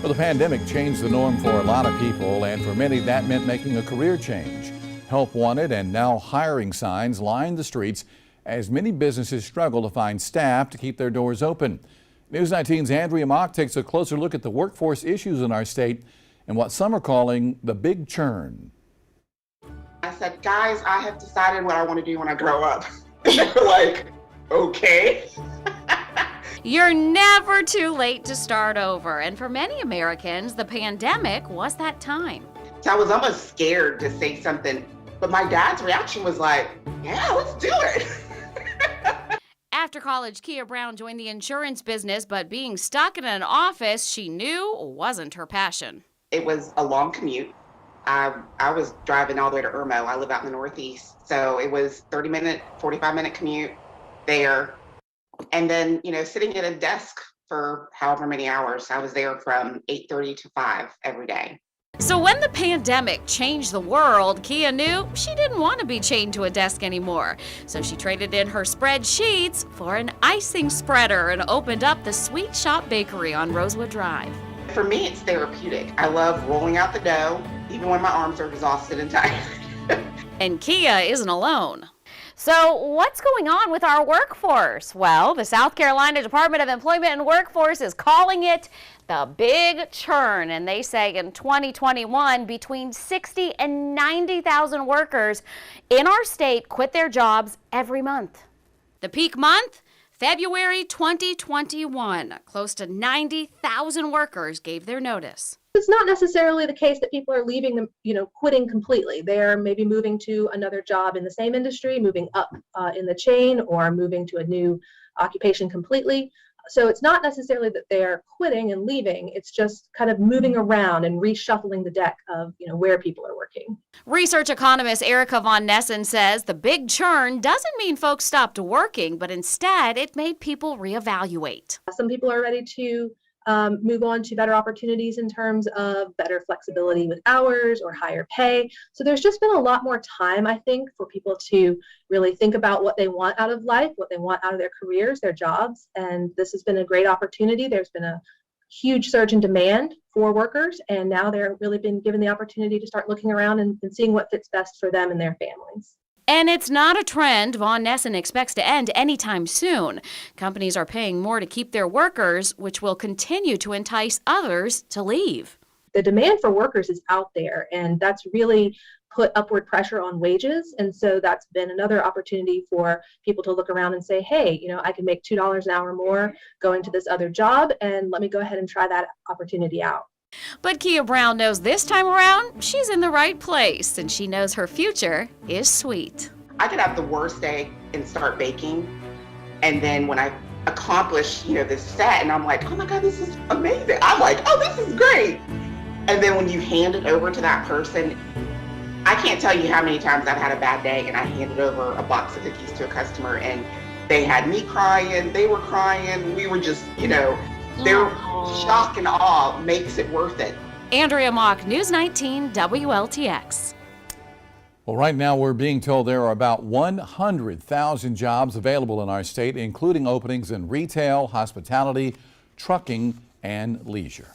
Well, the pandemic changed the norm for a lot of people, and for many that meant making a career change. Help wanted and now hiring signs line the streets as many businesses struggle to find staff to keep their doors open. News 19's Andrea Mock takes a closer look at the workforce issues in our state and what some are calling the big churn. I said, guys, I have decided what I want to do when I grow up. And they were like, okay. You're never too late to start over, and for many Americans, the pandemic was that time. So I was almost scared to say something, but my dad's reaction was like, yeah, let's do it. After college, Kia Brown joined the insurance business, but being stuck in an office she knew wasn't her passion. It was a long commute. I was driving all the way to Irmo. I live out in the Northeast. So it was 30-minute, 45-minute commute there. And then, sitting at a desk for however many hours. I was there from 8:30 to 5 every day. So when the pandemic changed the world, Kia knew she didn't want to be chained to a desk anymore. So she traded in her spreadsheets for an icing spreader and opened up the Sweet Shop Bakery on Rosewood Drive. For me, it's therapeutic. I love rolling out the dough, even when my arms are exhausted and tired. And Kia isn't alone. So what's going on with our workforce? Well, the South Carolina Department of Employment and Workforce is calling it the big churn. And they say in 2021, between 60 and 90,000 workers in our state quit their jobs every month. The peak month? February 2021. Close to 90,000 workers gave their notice. It's not necessarily the case that people are leaving them, quitting completely. They're maybe moving to another job in the same industry, moving up in the chain, or moving to a new occupation completely. So it's not necessarily that they're quitting and leaving. It's just kind of moving around and reshuffling the deck of, where people are working. Research economist Erica Von Nessen says the big churn doesn't mean folks stopped working, but instead it made people reevaluate. Some people are ready to move on to better opportunities in terms of better flexibility with hours or higher pay. So there's just been a lot more time, I think, for people to really think about what they want out of life, what they want out of their careers, their jobs. And this has been a great opportunity. There's been a huge surge in demand for workers, and now they're really been given the opportunity to start looking around and seeing what fits best for them and their families. And it's not a trend Von Nessen expects to end anytime soon. Companies are paying more to keep their workers, which will continue to entice others to leave. The demand for workers is out there, and that's really put upward pressure on wages. And so that's been another opportunity for people to look around and say, hey, I can make $2 an hour more going to this other job, and let me go ahead and try that opportunity out. But Kia Brown knows this time around, she's in the right place, and she knows her future is sweet. I could have the worst day and start baking. And then when I accomplish, this set, and I'm like, oh my God, this is amazing. I'm like, oh, this is great. And then when you hand it over to that person, I can't tell you how many times I've had a bad day and I handed over a box of cookies to a customer and they had me crying, they were crying, we were just, their shock and awe makes it worth it. Andrea Mock, News 19 WLTX. Well, right now we're being told there are about 100,000 jobs available in our state, including openings in retail, hospitality, trucking, and leisure.